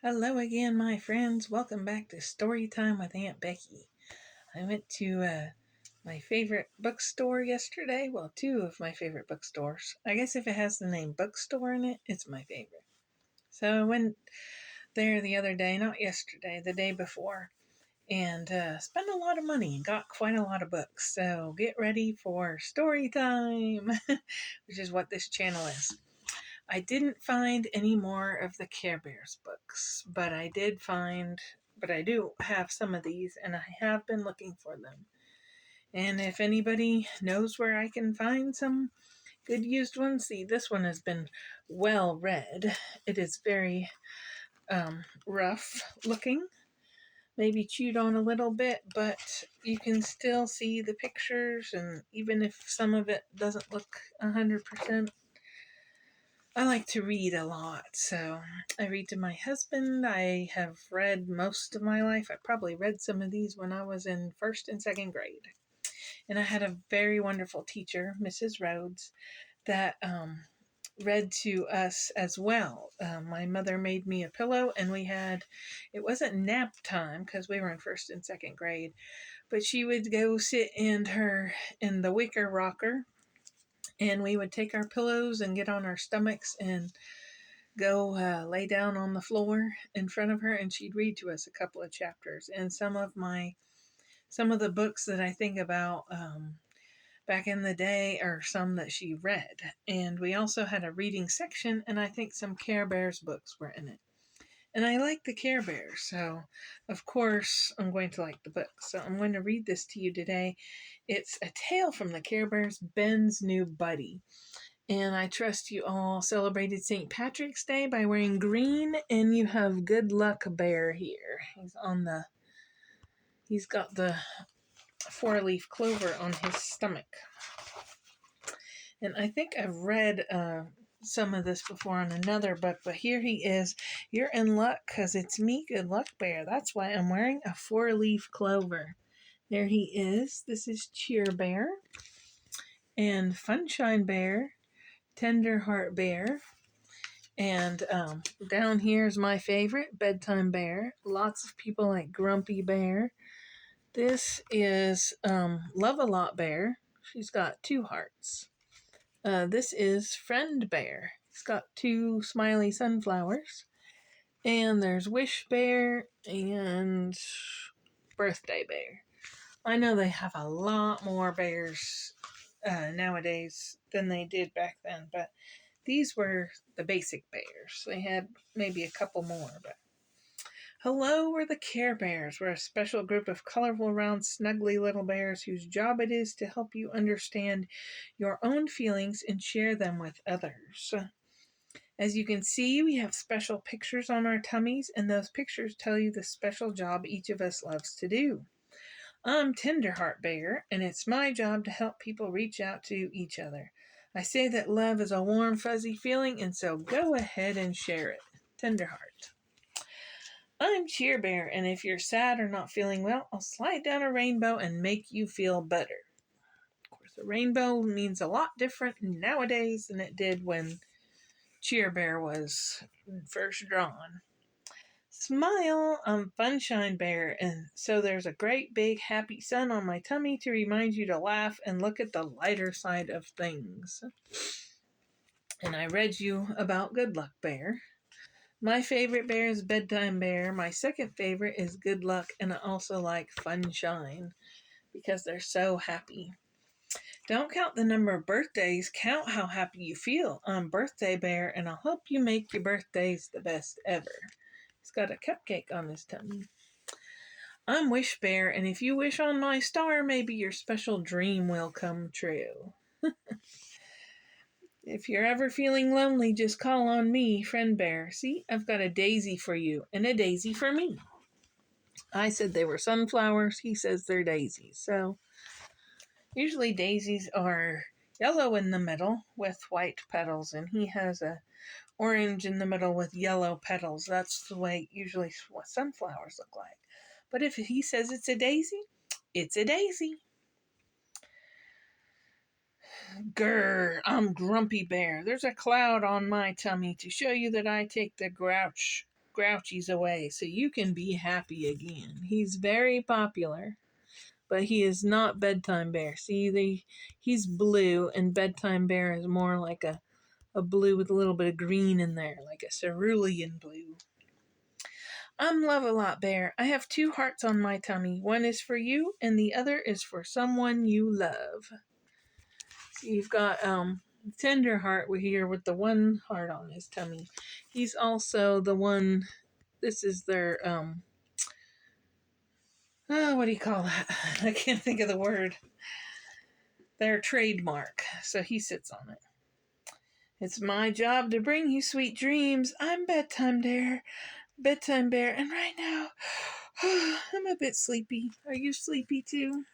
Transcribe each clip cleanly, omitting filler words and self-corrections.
Hello again, my friends. Welcome back to Story Time with Aunt Becky. I went to my favorite bookstore yesterday. Well, two of my favorite bookstores. I guess if it has the name bookstore in it, it's my favorite. So I went there the other day, not yesterday, the day before, and spent a lot of money and got quite a lot of books. So get ready for story time, which is what this channel is. I didn't find any more of the Care Bears books, but I do have some of these and I have been looking for them. And if anybody knows where I can find some good used ones, see, this one has been well read. It is very rough looking, maybe chewed on a little bit, but you can still see the pictures, and even if some of it doesn't look 100%, I like to read a lot, so I read to my husband. I have read most of my life. I probably read some of these when I was in first and second grade. And I had a very wonderful teacher, Mrs. Rhodes, that read to us as well. My mother made me a pillow, and it wasn't nap time because we were in first and second grade, but she would go sit in the wicker rocker, and we would take our pillows and get on our stomachs and go lay down on the floor in front of her, and she'd read to us a couple of chapters. And some of the books that I think about back in the day are some that she read. And we also had a reading section, and I think some Care Bears books were in it. And I like the Care Bears, so of course I'm going to like the book. So I'm going to read this to you today. It's a tale from the Care Bears, Ben's New Buddy. And I trust you all celebrated St. Patrick's Day by wearing green, and you have Good Luck Bear here. He's got the four-leaf clover on his stomach. And I think I've read some of this before on another book, but here he is. You're in luck because it's me, Good Luck Bear. That's why I'm wearing a four-leaf clover. There he is. This is Cheer Bear and Funshine Bear, Tender Heart Bear. And down here is my favorite, Bedtime Bear. Lots of people like Grumpy Bear. This is Love a Lot Bear. She's got two hearts. This is Friend Bear. He's got two smiley sunflowers. And there's Wish Bear and Birthday Bear. I know they have a lot more bears nowadays than they did back then, but these were the basic bears. They had maybe a couple more, but hello, we're the Care Bears. We're a special group of colorful, round, snuggly little bears whose job it is to help you understand your own feelings and share them with others. As you can see, we have special pictures on our tummies, and those pictures tell you the special job each of us loves to do. I'm Tenderheart Bear, and it's my job to help people reach out to each other. I say that love is a warm, fuzzy feeling, and so go ahead and share it. Tenderheart. I'm Cheer Bear, and if you're sad or not feeling well, I'll slide down a rainbow and make you feel better. Of course, a rainbow means a lot different nowadays than it did when Cheer Bear was first drawn. Smile, I'm Funshine Bear, and so there's a great big happy sun on my tummy to remind you to laugh and look at the lighter side of things. And I read you about Good Luck Bear. My favorite bear is Bedtime Bear. My second favorite is Good Luck, and I also like Funshine because they're so happy. Don't count the number of birthdays, count how happy you feel. I'm Birthday Bear, and I'll help you make your birthdays the best ever. He's got a cupcake on his tummy. I'm Wish Bear, and if you wish on my star, maybe your special dream will come true. If you're ever feeling lonely, just call on me, Friend Bear. See, I've got a daisy for you and a daisy for me. I said they were sunflowers. He says they're daisies. So usually daisies are yellow in the middle with white petals, and he has a orange in the middle with yellow petals. That's the way usually what sunflowers look like. But if he says it's a daisy, it's a daisy. Grr, I'm Grumpy Bear. There's a cloud on my tummy to show you that I take the grouch grouchies away so you can be happy again. He's very popular, but he is not Bedtime Bear. See, he's blue, and Bedtime Bear is more like a blue with a little bit of green in there, like a cerulean blue. I'm Love-A-Lot Bear. I have 2 hearts on my tummy. One is for you, and the other is for someone you love. So you've got Tender Heart here with the 1 heart on his tummy. He's also the one. This is their what do you call that? I can't think of the word. Their trademark. So he sits on it. It's my job to bring you sweet dreams. I'm Bedtime Bear, and right now, I'm a bit sleepy. Are you sleepy too?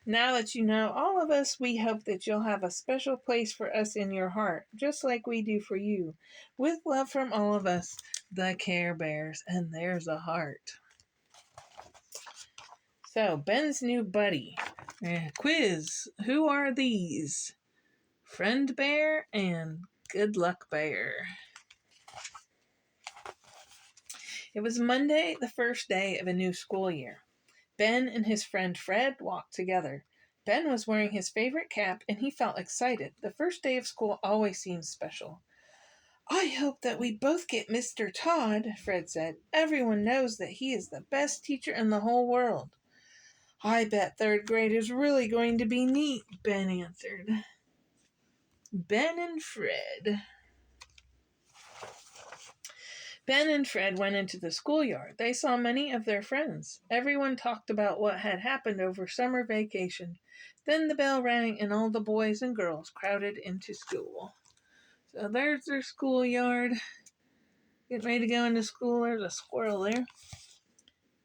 Now that you know all of us, we hope that you'll have a special place for us in your heart, just like we do for you. With love from all of us, the Care Bears, and there's a heart. So, Ben's new buddy. Quiz. Who are these? Friend Bear and Good Luck Bear. It was Monday, the first day of a new school year. Ben and his friend Fred walked together. Ben was wearing his favorite cap and he felt excited. The first day of school always seems special. I hope that we both get Mr. Todd, Fred said. Everyone knows that he is the best teacher in the whole world. I bet 3rd grade is really going to be neat, Ben answered. Ben and Fred. Ben and Fred went into the schoolyard. They saw many of their friends. Everyone talked about what had happened over summer vacation. Then the bell rang and all the boys and girls crowded into school. So there's their schoolyard. Getting ready to go into school. There's a squirrel there.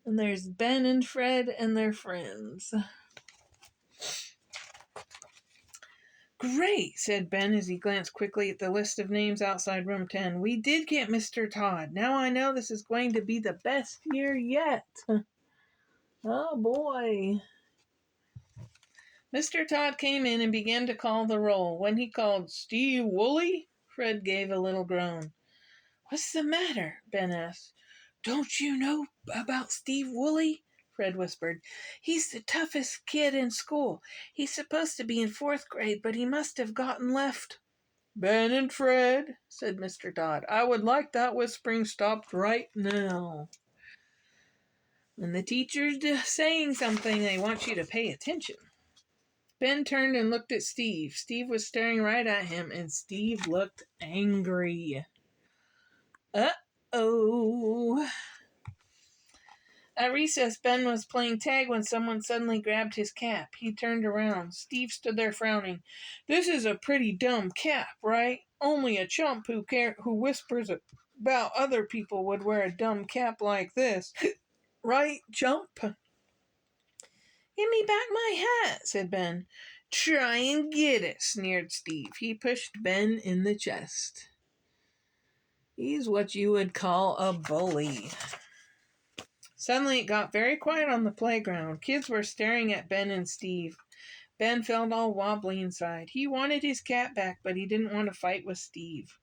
And there's Ben and Fred and their friends. Great, said Ben as he glanced quickly at the list of names outside room 10. We did get Mr. Todd. Now I know this is going to be the best year yet. Oh boy. Mr. Todd came in and began to call the roll. When he called Steve Woolley, Fred gave a little groan. What's the matter? Ben asked. Don't you know about Steve Woolley? Fred whispered. He's the toughest kid in school. He's supposed to be in 4th grade, but he must have gotten left. Ben and Fred, said Mr. Todd, I would like that whispering stopped right now. When the teacher's saying something, they want you to pay attention. Ben turned and looked at Steve. Steve was staring right at him, and Steve looked angry. Uh-oh. At recess, Ben was playing tag when someone suddenly grabbed his cap. He turned around. Steve stood there frowning. This is a pretty dumb cap, right? Only a chump who whispers about other people would wear a dumb cap like this. Right, chump? Give me back my hat, said Ben. Try and get it, sneered Steve. He pushed Ben in the chest. He's what you would call a bully. Suddenly it got very quiet on the playground. Kids were staring at Ben and Steve. Ben felt all wobbly inside. He wanted his cap back, but he didn't want to fight with Steve.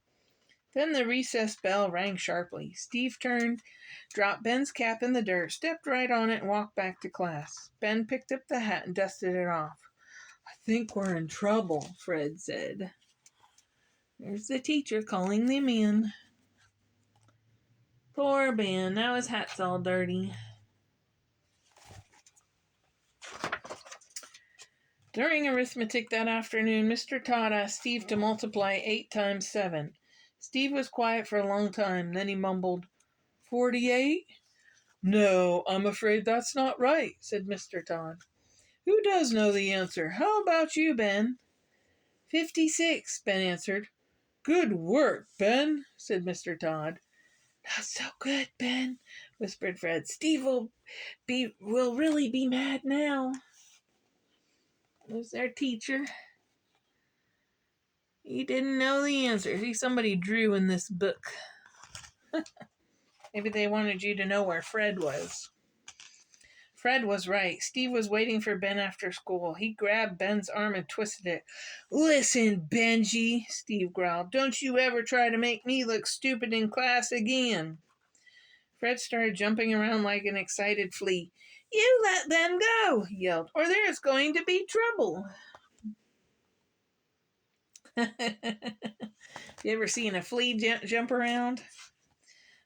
Then the recess bell rang sharply. Steve turned, dropped Ben's cap in the dirt, stepped right on it, and walked back to class. Ben picked up the hat and dusted it off. I think we're in trouble, Fred said. There's the teacher calling them in. Poor Ben, now his hat's all dirty. During arithmetic that afternoon, Mr. Todd asked Steve to multiply 8 times 7. Steve was quiet for a long time. Then he mumbled, 48? No, I'm afraid that's not right, said Mr. Todd. Who does know the answer? How about you, Ben? 56, Ben answered. Good work, Ben, said Mr. Todd. Not so good, Ben, whispered Fred. Steve will really be mad now. There's their teacher. He didn't know the answer. See, somebody drew in this book. Maybe they wanted you to know where Fred was. Fred was right. Steve was waiting for Ben after school. He grabbed Ben's arm and twisted it. "Listen, Benji," Steve growled. "Don't you ever try to make me look stupid in class again." Fred started jumping around like an excited flea. "You let them go," he yelled, "or there's going to be trouble." You ever seen a flea jump around?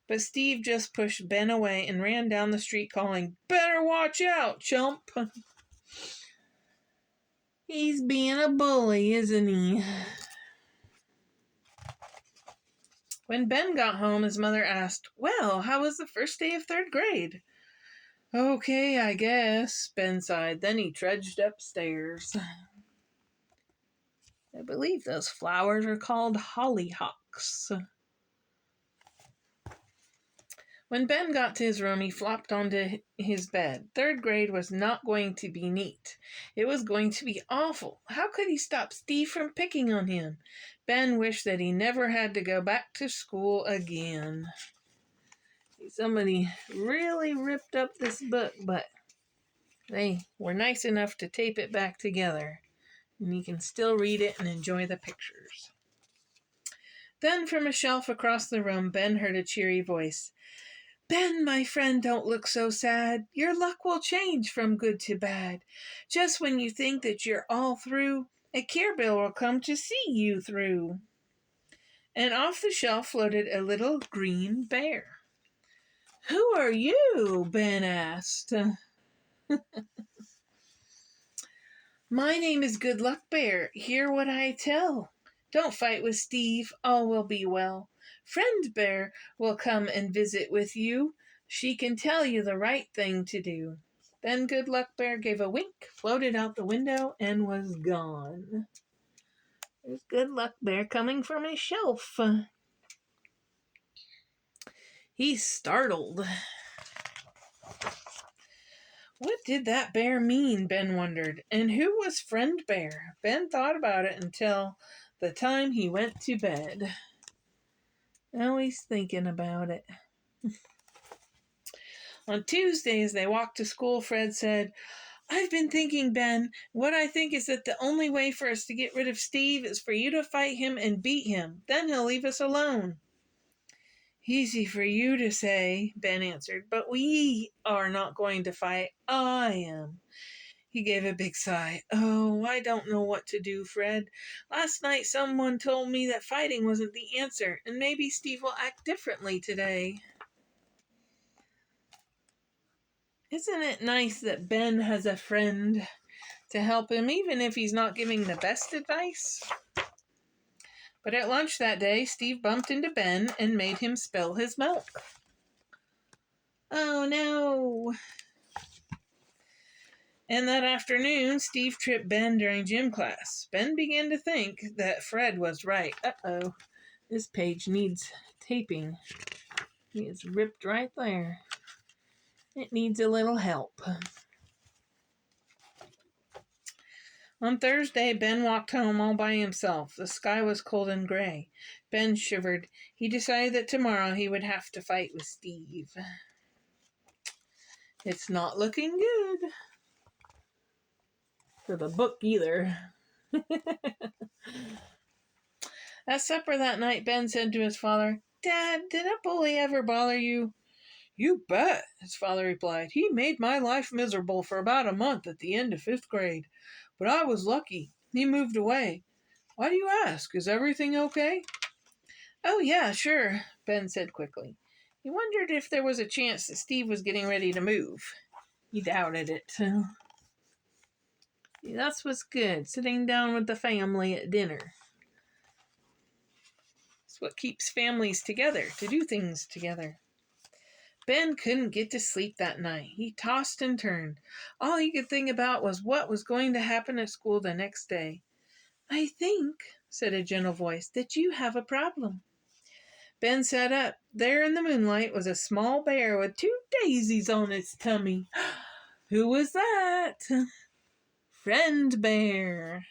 But Steve just pushed Ben away and ran down the street calling, "Better watch out, chump." He's being a bully, isn't he? When Ben got home, his mother asked, "Well, how was the first day of third grade?" "Okay, I guess," Ben sighed. Then he trudged upstairs. I believe those flowers are called hollyhocks. When Ben got to his room, he flopped onto his bed. Third grade was not going to be neat. It was going to be awful. How could he stop Steve from picking on him? Ben wished that he never had to go back to school again. Somebody really ripped up this book, but they were nice enough to tape it back together. And you can still read it and enjoy the pictures. Then from a shelf across the room, Ben heard a cheery voice. "Ben, my friend, don't look so sad. Your luck will change from good to bad. Just when you think that you're all through, a Care Bear will come to see you through." And off the shelf floated a little green bear. "Who are you?" Ben asked. "My name is Good Luck Bear. Hear what I tell. Don't fight with Steve. All will be well. Friend Bear will come and visit with you. She can tell you the right thing to do." Then Good Luck Bear gave a wink, floated out the window, and was gone. There's Good Luck Bear coming from his shelf. He's startled. What did that bear mean, Ben wondered. And who was Friend Bear? Ben thought about it until the time he went to bed. Now he's thinking about it. On Tuesday, as they walked to school, Fred said, "I've been thinking, Ben. What I think is that the only way for us to get rid of Steve is for you to fight him and beat him. Then he'll leave us alone." "Easy for you to say," Ben answered, "but we are not going to fight. I am." He gave a big sigh. "Oh, I don't know what to do, Fred. Last night someone told me that fighting wasn't the answer, and maybe Steve will act differently today." Isn't it nice that Ben has a friend to help him, even if he's not giving the best advice? But at lunch that day, Steve bumped into Ben and made him spill his milk. Oh no! And that afternoon, Steve tripped Ben during gym class. Ben began to think that Fred was right. Uh-oh, this page needs taping. It's ripped right there. It needs a little help. On Thursday, Ben walked home all by himself. The sky was cold and gray. Ben shivered. He decided that tomorrow he would have to fight with Steve. It's not looking good for the book either. At supper that night, Ben said to his father, "Dad, did a bully ever bother you?" "You bet," his father replied. "He made my life miserable for about a month at the end of 5th grade. But I was lucky. He moved away. Why do you ask? Is everything okay?" "Oh, yeah, sure," Ben said quickly. He wondered if there was a chance that Steve was getting ready to move. He doubted it. That's what's good, sitting down with the family at dinner. It's what keeps families together, to do things together. Ben couldn't get to sleep that night. He tossed and turned. All he could think about was what was going to happen at school the next day. "I think," said a gentle voice, "that you have a problem." Ben sat up. There in the moonlight was a small bear with 2 daisies on its tummy. Who was that? Friend Bear.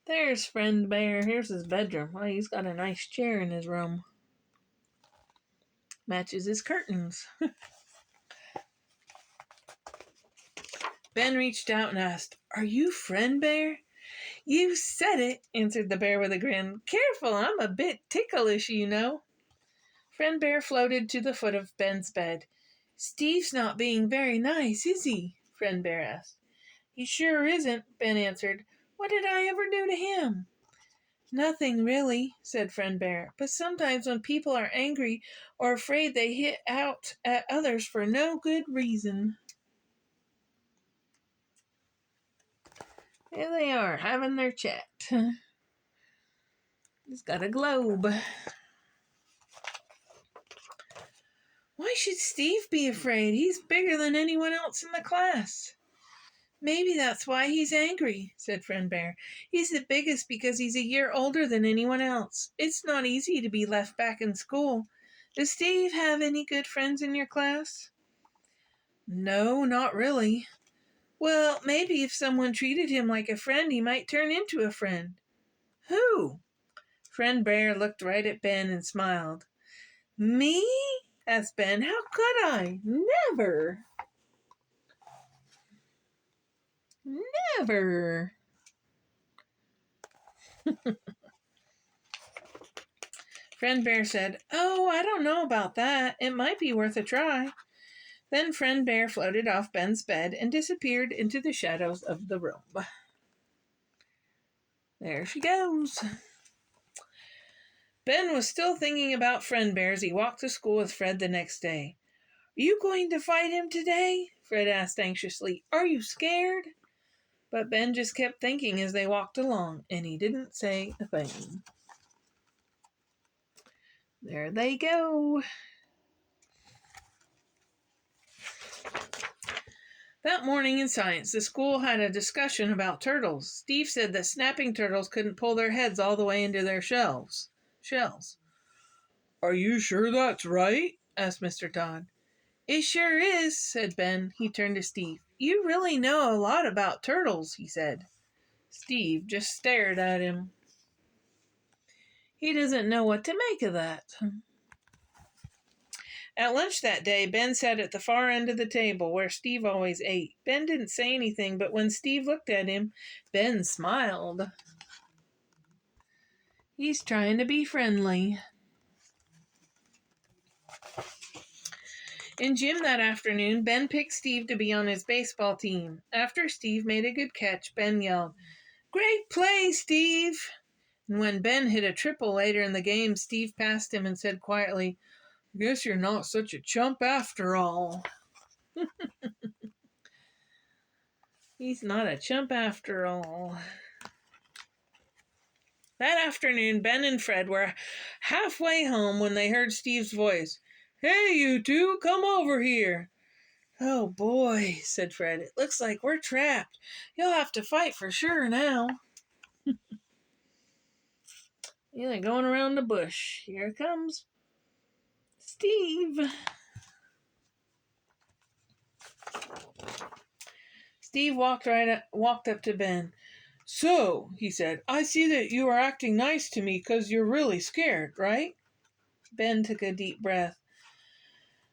There's Friend Bear. Here's his bedroom. Well, he's got a nice chair in his room. Matches his curtains. Ben reached out and asked, "Are you Friend Bear?" "You said it," answered the bear with a grin. "Careful, I'm a bit ticklish, you know." Friend Bear floated to the foot of Ben's bed. "Steve's not being very nice, is he?" Friend Bear asked. "He sure isn't," Ben answered. "What did I ever do to him?" "Nothing really," said Friend Bear, "but sometimes when people are angry or afraid they hit out at others for no good reason." There they are, having their chat. He's got a globe. "Why should Steve be afraid? He's bigger than anyone else in the class." "Maybe that's why he's angry," said Friend Bear. "He's the biggest because he's a year older than anyone else. It's not easy to be left back in school. Does Steve have any good friends in your class?" "No, not really." "Well, maybe if someone treated him like a friend, he might turn into a friend." "Who?" Friend Bear looked right at Ben and smiled. "Me?" asked Ben. "How could I? Never. Never." Friend Bear said, "Oh, I don't know about that. It might be worth a try." Then Friend Bear floated off Ben's bed and disappeared into the shadows of the room. There she goes. Ben was still thinking about Friend Bear as he walked to school with Fred the next day. "Are you going to fight him today?" Fred asked anxiously. "Are you scared?" But Ben just kept thinking as they walked along, and he didn't say a thing. There they go. That morning in science, the school had a discussion about turtles. Steve said that snapping turtles couldn't pull their heads all the way into their shells. "Are you sure that's right?" asked Mr. Todd. "It sure is," said Ben. He turned to Steve. "You really know a lot about turtles," he said. Steve just stared at him. He doesn't know what to make of that. At lunch that day, Ben sat at the far end of the table where Steve always ate. Ben didn't say anything, but when Steve looked at him, Ben smiled. He's trying to be friendly. In gym that afternoon, Ben picked Steve to be on his baseball team. After Steve made a good catch, Ben yelled, "Great play, Steve!" And when Ben hit a triple later in the game, Steve passed him and said quietly, "I guess you're not such a chump after all." He's not a chump after all. That afternoon, Ben and Fred were halfway home when they heard Steve's voice. "Hey, you two, come over here." "Oh, boy," said Fred. "It looks like we're trapped. You'll have to fight for sure now." Yeah, they're going around the bush. Here comes Steve. Steve walked up to Ben. "So," he said, "I see that you are acting nice to me because you're really scared, right?" Ben took a deep breath.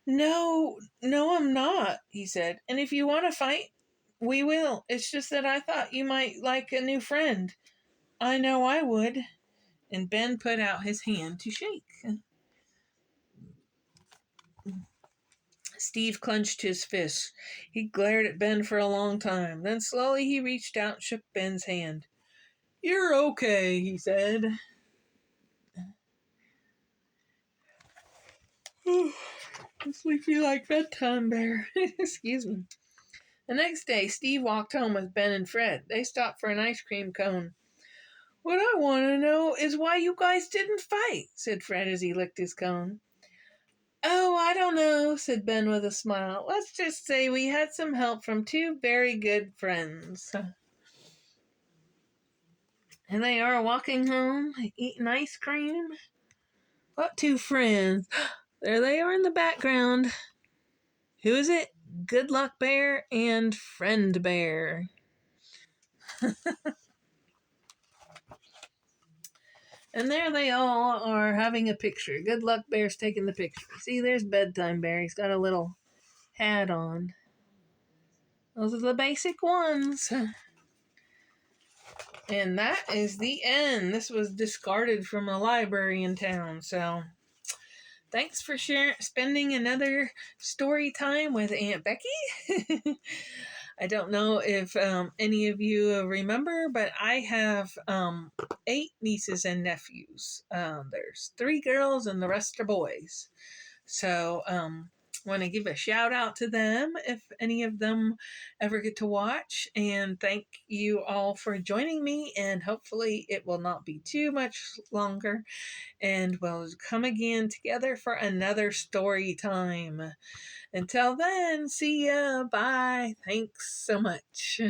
No, I'm not," he said. "And if you want to fight, we will. It's just that I thought you might like a new friend. I know I would." And Ben put out his hand to shake. Steve clenched his fists. He glared at Ben for a long time. Then slowly he reached out and shook Ben's hand. "You're okay," he said. Sleepy like bedtime, Bear. Excuse me. The next day, Steve walked home with Ben and Fred. They stopped for an ice cream cone. "What I want to know is why you guys didn't fight," said Fred as he licked his cone. "Oh, I don't know," said Ben with a smile. "Let's just say we had some help from two very good friends." And they are walking home, eating ice cream. What two friends? There they are in the background. Who is it? Good Luck Bear and Friend Bear. And there they all are having a picture. Good Luck Bear's taking the picture. See, there's Bedtime Bear. He's got a little hat on. Those are the basic ones. And that is the end. This was discarded from a library in town. So thanks for spending another story time with Aunt Becky. I don't know if any of you remember, but I have 8 nieces and nephews. There's 3 girls and the rest are boys. So, want to give a shout out to them if any of them ever get to watch. And thank you all for joining me. And hopefully, it will not be too much longer. And we'll come again together for another story time. Until then, see ya. Bye. Thanks so much.